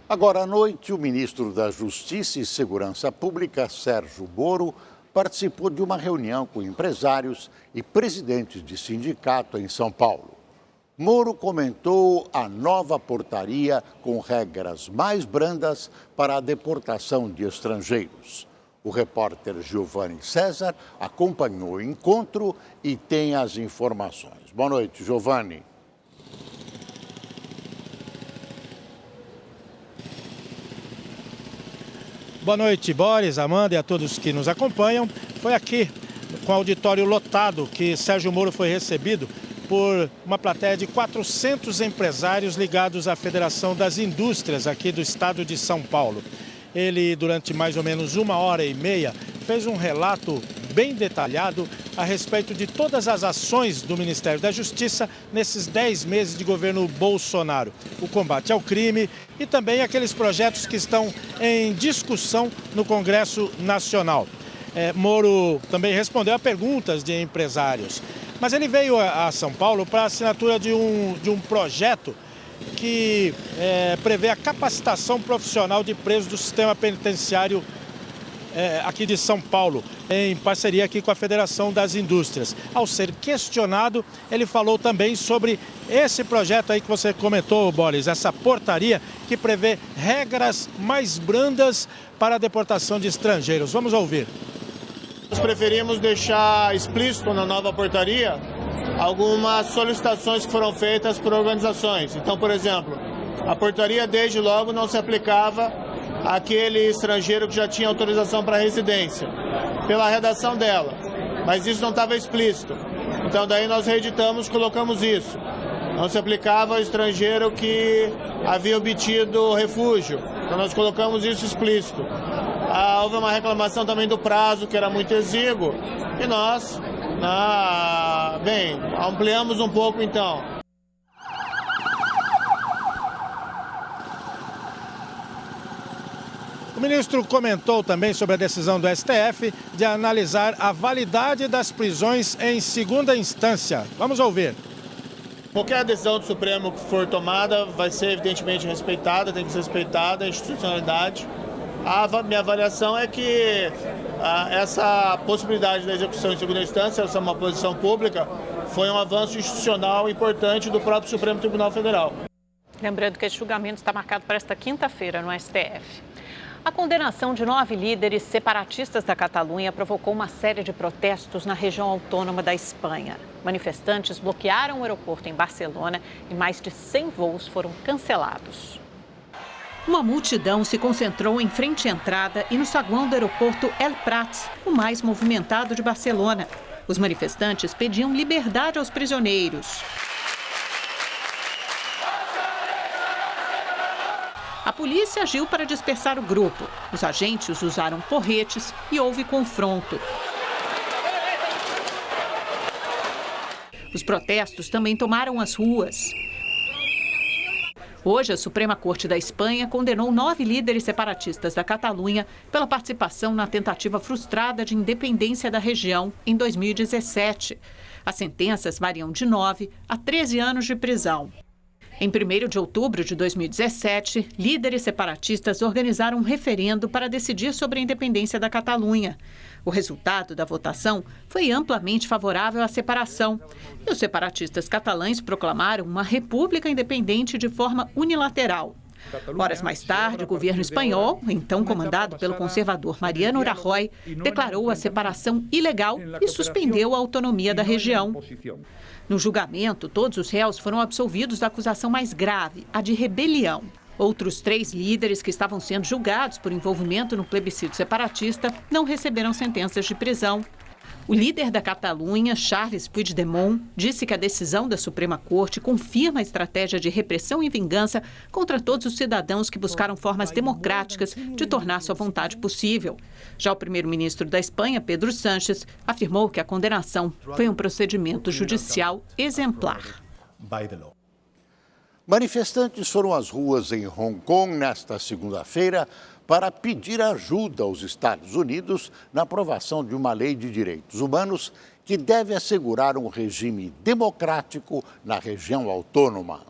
Agora à noite, o ministro da Justiça e Segurança Pública, Sérgio Moro, participou de uma reunião com empresários e presidentes de sindicato em São Paulo. Moro comentou a nova portaria com regras mais brandas para a deportação de estrangeiros. O repórter Giovanni César acompanhou o encontro e tem as informações. Boa noite, Giovanni. Boa noite, Boris, Amanda e a todos que nos acompanham. Foi aqui, com o auditório lotado, que Sérgio Moro foi recebido por uma plateia de 400 empresários ligados à Federação das Indústrias aqui do estado de São Paulo. Ele, durante mais ou menos 1h30, fez um relato bem detalhado a respeito de todas as ações do Ministério da Justiça nesses 10 meses de governo Bolsonaro. O combate ao crime e também aqueles projetos que estão em discussão no Congresso Nacional. Moro também respondeu a perguntas de empresários, mas ele veio a São Paulo para a assinatura de um projeto que prevê a capacitação profissional de presos do sistema penitenciário aqui de São Paulo, em parceria aqui com a Federação das Indústrias. Ao ser questionado, ele falou também sobre esse projeto aí que você comentou, Boris, essa portaria que prevê regras mais brandas para a deportação de estrangeiros. Vamos ouvir. Nós preferimos deixar explícito na nova portaria algumas solicitações que foram feitas por organizações. Então, por exemplo, a portaria desde logo não se aplicava àquele estrangeiro que já tinha autorização para residência, pela redação dela, mas isso não estava explícito. Então daí nós reeditamos, colocamos isso. Não se aplicava ao estrangeiro que havia obtido refúgio, então nós colocamos isso explícito. Houve uma reclamação também do prazo, que era muito exíguo, e nós, ampliamos um pouco então. O ministro comentou também sobre a decisão do STF de analisar a validade das prisões em segunda instância. Vamos ouvir. Qualquer decisão do Supremo que for tomada vai ser evidentemente respeitada, tem que ser respeitada a institucionalidade. A minha avaliação é que essa possibilidade da execução em segunda instância, essa é uma posição pública, foi um avanço institucional importante do próprio Supremo Tribunal Federal. Lembrando que esse julgamento está marcado para esta quinta-feira no STF. A condenação de 9 líderes separatistas da Catalunha provocou uma série de protestos na região autônoma da Espanha. Manifestantes bloquearam o aeroporto em Barcelona e mais de 100 voos foram cancelados. Uma multidão se concentrou em frente à entrada e no saguão do aeroporto El Prat, o mais movimentado de Barcelona. Os manifestantes pediam liberdade aos prisioneiros. A polícia agiu para dispersar o grupo. Os agentes usaram porretes e houve confronto. Os protestos também tomaram as ruas. Hoje, a Suprema Corte da Espanha condenou 9 líderes separatistas da Catalunha pela participação na tentativa frustrada de independência da região em 2017. As sentenças variam de 9 a 13 anos de prisão. Em 1º de outubro de 2017, líderes separatistas organizaram um referendo para decidir sobre a independência da Catalunha. O resultado da votação foi amplamente favorável à separação. E os separatistas catalães proclamaram uma república independente de forma unilateral. Horas mais tarde, o governo espanhol, então comandado pelo conservador Mariano Rajoy, declarou a separação ilegal e suspendeu a autonomia da região. No julgamento, todos os réus foram absolvidos da acusação mais grave, a de rebelião. Outros 3 líderes que estavam sendo julgados por envolvimento no plebiscito separatista não receberam sentenças de prisão. O líder da Catalunha, Charles Puigdemont, disse que a decisão da Suprema Corte confirma a estratégia de repressão e vingança contra todos os cidadãos que buscaram formas democráticas de tornar sua vontade possível. Já o primeiro-ministro da Espanha, Pedro Sánchez, afirmou que a condenação foi um procedimento judicial exemplar. Manifestantes foram às ruas em Hong Kong nesta segunda-feira para pedir ajuda aos Estados Unidos na aprovação de uma lei de direitos humanos que deve assegurar um regime democrático na região autônoma.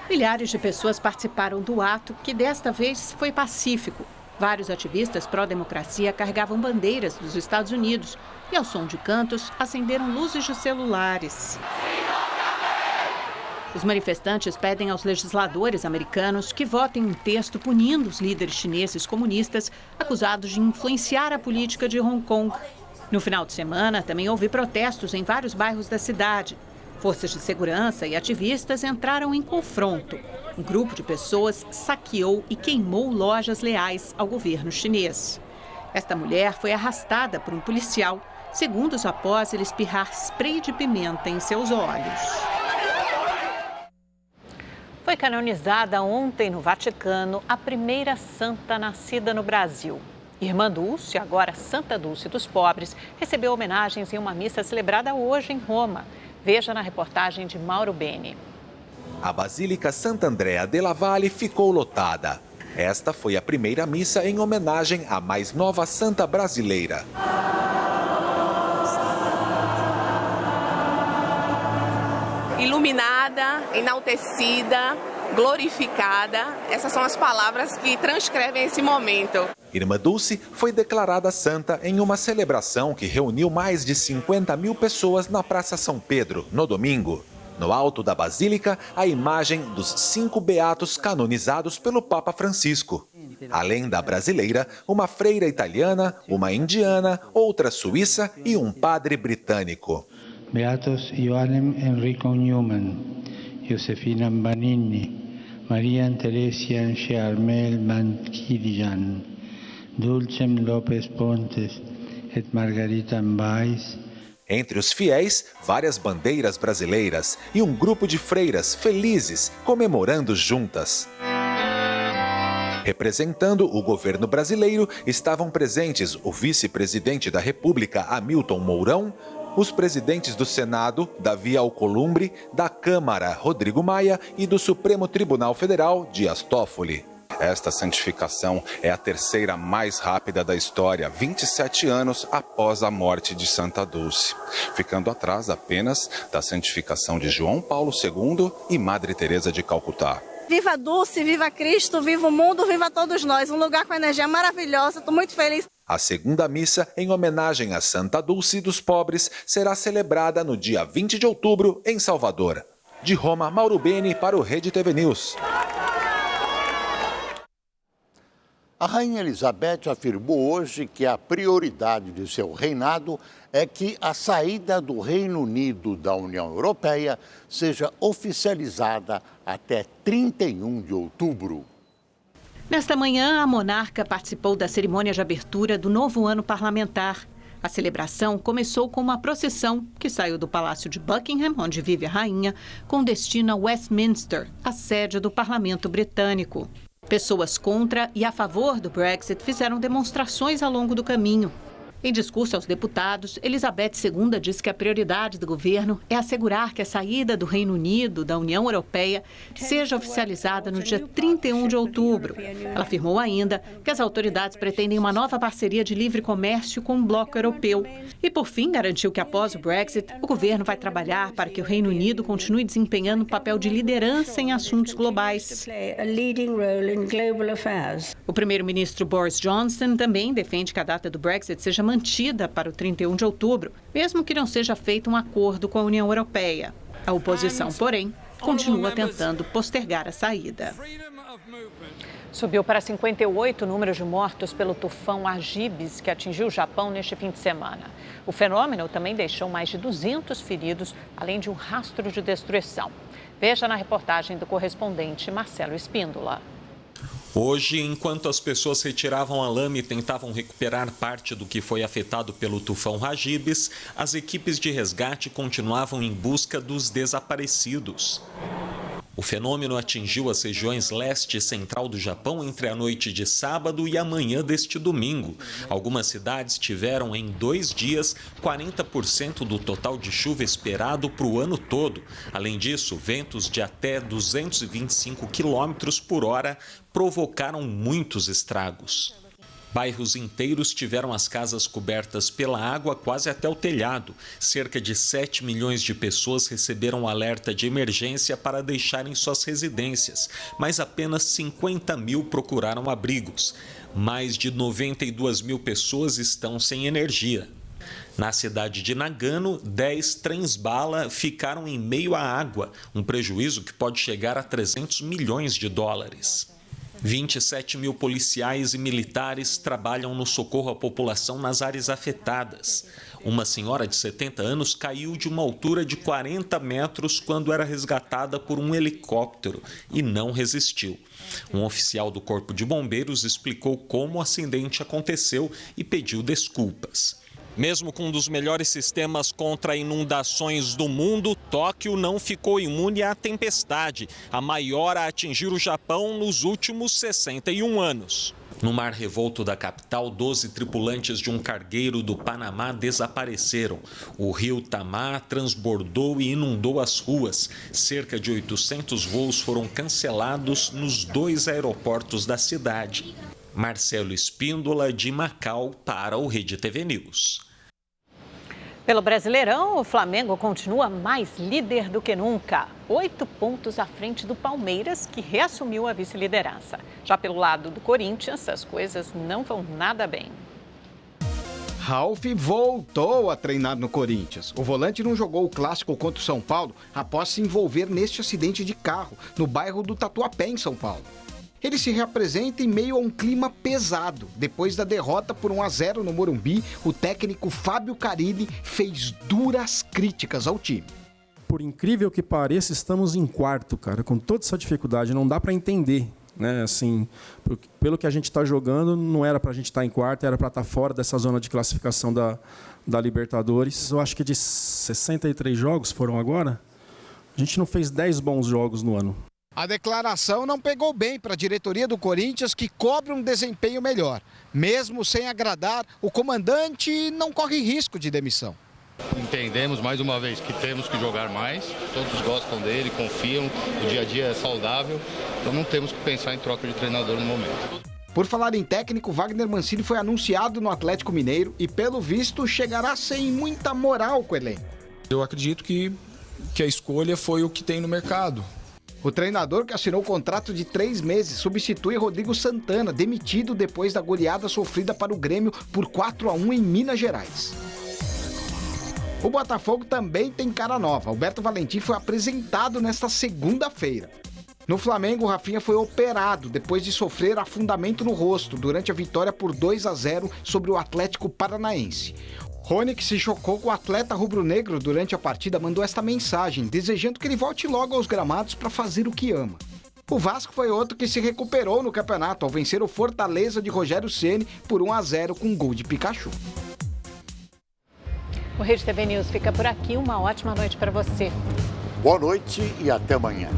Milhares de pessoas participaram do ato, que desta vez foi pacífico. Vários ativistas pró-democracia carregavam bandeiras dos Estados Unidos e, ao som de cantos, acenderam luzes de celulares. Os manifestantes pedem aos legisladores americanos que votem um texto punindo os líderes chineses comunistas acusados de influenciar a política de Hong Kong. No final de semana, também houve protestos em vários bairros da cidade. Forças de segurança e ativistas entraram em confronto. Um grupo de pessoas saqueou e queimou lojas leais ao governo chinês. Esta mulher foi arrastada por um policial, segundos após ele espirrar spray de pimenta em seus olhos. Foi canonizada ontem no Vaticano a primeira santa nascida no Brasil. Irmã Dulce, agora Santa Dulce dos Pobres, recebeu homenagens em uma missa celebrada hoje em Roma. Veja na reportagem de Mauro Beni. A Basílica Santa Andrea della Valle ficou lotada. Esta foi a primeira missa em homenagem à mais nova santa brasileira. Iluminada, enaltecida, glorificada. Essas são as palavras que transcrevem esse momento. Irmã Dulce foi declarada santa em uma celebração que reuniu mais de 50 mil pessoas na Praça São Pedro, no domingo. No alto da Basílica, a imagem dos 5 beatos canonizados pelo Papa Francisco. Além da brasileira, uma freira italiana, uma indiana, outra suíça e um padre britânico. Beatos Ioannem Enrico Newman, Josefina Banini, Marian Teresian Charmel Manquirian, Dulcem Lopes Pontes et Margarita Mbais. Entre os fiéis, várias bandeiras brasileiras e um grupo de freiras felizes comemorando juntas. Representando o governo brasileiro, estavam presentes o vice-presidente da República, Hamilton Mourão, os presidentes do Senado, Davi Alcolumbre, da Câmara, Rodrigo Maia, e do Supremo Tribunal Federal, Dias Toffoli. Esta santificação é a terceira mais rápida da história, 27 anos após a morte de Santa Dulce, ficando atrás apenas da santificação de João Paulo II e Madre Teresa de Calcutá. Viva Dulce, viva Cristo, viva o mundo, viva todos nós. Um lugar com energia maravilhosa, estou muito feliz. A segunda missa, em homenagem a Santa Dulce dos Pobres, será celebrada no dia 20 de outubro, em Salvador. De Roma, Mauro Beni para o Rede TV News. A Rainha Elizabeth afirmou hoje que a prioridade de seu reinado é que a saída do Reino Unido da União Europeia seja oficializada até 31 de outubro. Nesta manhã, a monarca participou da cerimônia de abertura do novo ano parlamentar. A celebração começou com uma procissão que saiu do Palácio de Buckingham, onde vive a rainha, com destino a Westminster, a sede do parlamento britânico. Pessoas contra e a favor do Brexit fizeram demonstrações ao longo do caminho. Em discurso aos deputados, Elizabeth II disse que a prioridade do governo é assegurar que a saída do Reino Unido da União Europeia seja oficializada no dia 31 de outubro. Ela afirmou ainda que as autoridades pretendem uma nova parceria de livre comércio com o bloco europeu. E, por fim, garantiu que após o Brexit, o governo vai trabalhar para que o Reino Unido continue desempenhando um papel de liderança em assuntos globais. O primeiro-ministro Boris Johnson também defende que a data do Brexit seja mantida para o 31 de outubro, mesmo que não seja feito um acordo com a União Europeia. A oposição, porém, continua tentando postergar a saída. Subiu para 58 o número de mortos pelo tufão Hagibis, que atingiu o Japão neste fim de semana. O fenômeno também deixou mais de 200 feridos, além de um rastro de destruição. Veja na reportagem do correspondente Marcelo Espíndola. Hoje, enquanto as pessoas retiravam a lama e tentavam recuperar parte do que foi afetado pelo tufão Hagibis, as equipes de resgate continuavam em busca dos desaparecidos. O fenômeno atingiu as regiões leste e central do Japão entre a noite de sábado e a manhã deste domingo. Algumas cidades tiveram, em 2 dias, 40% do total de chuva esperado para o ano todo. Além disso, ventos de até 225 km por hora provocaram muitos estragos. Bairros inteiros tiveram as casas cobertas pela água quase até o telhado. Cerca de 7 milhões de pessoas receberam alerta de emergência para deixarem suas residências, mas apenas 50 mil procuraram abrigos. Mais de 92 mil pessoas estão sem energia. Na cidade de Nagano, 10 trens-bala ficaram em meio à água, um prejuízo que pode chegar a 300 milhões de dólares. 27 mil policiais e militares trabalham no socorro à população nas áreas afetadas. Uma senhora de 70 anos caiu de uma altura de 40 metros quando era resgatada por um helicóptero e não resistiu. Um oficial do Corpo de Bombeiros explicou como o acidente aconteceu e pediu desculpas. Mesmo com um dos melhores sistemas contra inundações do mundo, Tóquio não ficou imune à tempestade, a maior a atingir o Japão nos últimos 61 anos. No mar revolto da capital, 12 tripulantes de um cargueiro do Panamá desapareceram. O rio Tamar transbordou e inundou as ruas. Cerca de 800 voos foram cancelados nos 2 aeroportos da cidade. Marcelo Espíndola, de Macau, para o Rede TV News. Pelo Brasileirão, o Flamengo continua mais líder do que nunca. 8 pontos à frente do Palmeiras, que reassumiu a vice-liderança. Já pelo lado do Corinthians, as coisas não vão nada bem. Ralf voltou a treinar no Corinthians. O volante não jogou o clássico contra o São Paulo após se envolver neste acidente de carro no bairro do Tatuapé, em São Paulo. Ele se reapresenta em meio a um clima pesado. Depois da derrota por 1-0 no Morumbi, o técnico Fábio Carilli fez duras críticas ao time. Por incrível que pareça, estamos em quarto, cara, com toda essa dificuldade. Não dá para entender, né? Assim, pelo que a gente está jogando, não era para a gente estar em quarto, era para estar fora dessa zona de classificação da Libertadores. Eu acho que de 63 jogos foram agora, a gente não fez 10 bons jogos no ano. A declaração não pegou bem para a diretoria do Corinthians, que cobra um desempenho melhor. Mesmo sem agradar, o comandante não corre risco de demissão. Entendemos mais uma vez que temos que jogar mais, todos gostam dele, confiam, o dia a dia é saudável, então não temos que pensar em troca de treinador no momento. Por falar em técnico, Wagner Mancini foi anunciado no Atlético Mineiro e, pelo visto, chegará sem muita moral com o elenco. Eu acredito que a escolha foi o que tem no mercado. O treinador, que assinou contrato de 3 meses, substitui Rodrigo Santana, demitido depois da goleada sofrida para o Grêmio por 4-1 em Minas Gerais. O Botafogo também tem cara nova. Alberto Valentim foi apresentado nesta segunda-feira. No Flamengo, o Rafinha foi operado depois de sofrer afundamento no rosto durante a vitória por 2-0 sobre o Atlético Paranaense. Rony, que se chocou com o atleta rubro-negro durante a partida, mandou esta mensagem, desejando que ele volte logo aos gramados para fazer o que ama. O Vasco foi outro que se recuperou no campeonato ao vencer o Fortaleza de Rogério Ceni por 1-0 com um gol de Pikachu. O Rede TV News fica por aqui. Uma ótima noite para você. Boa noite e até amanhã.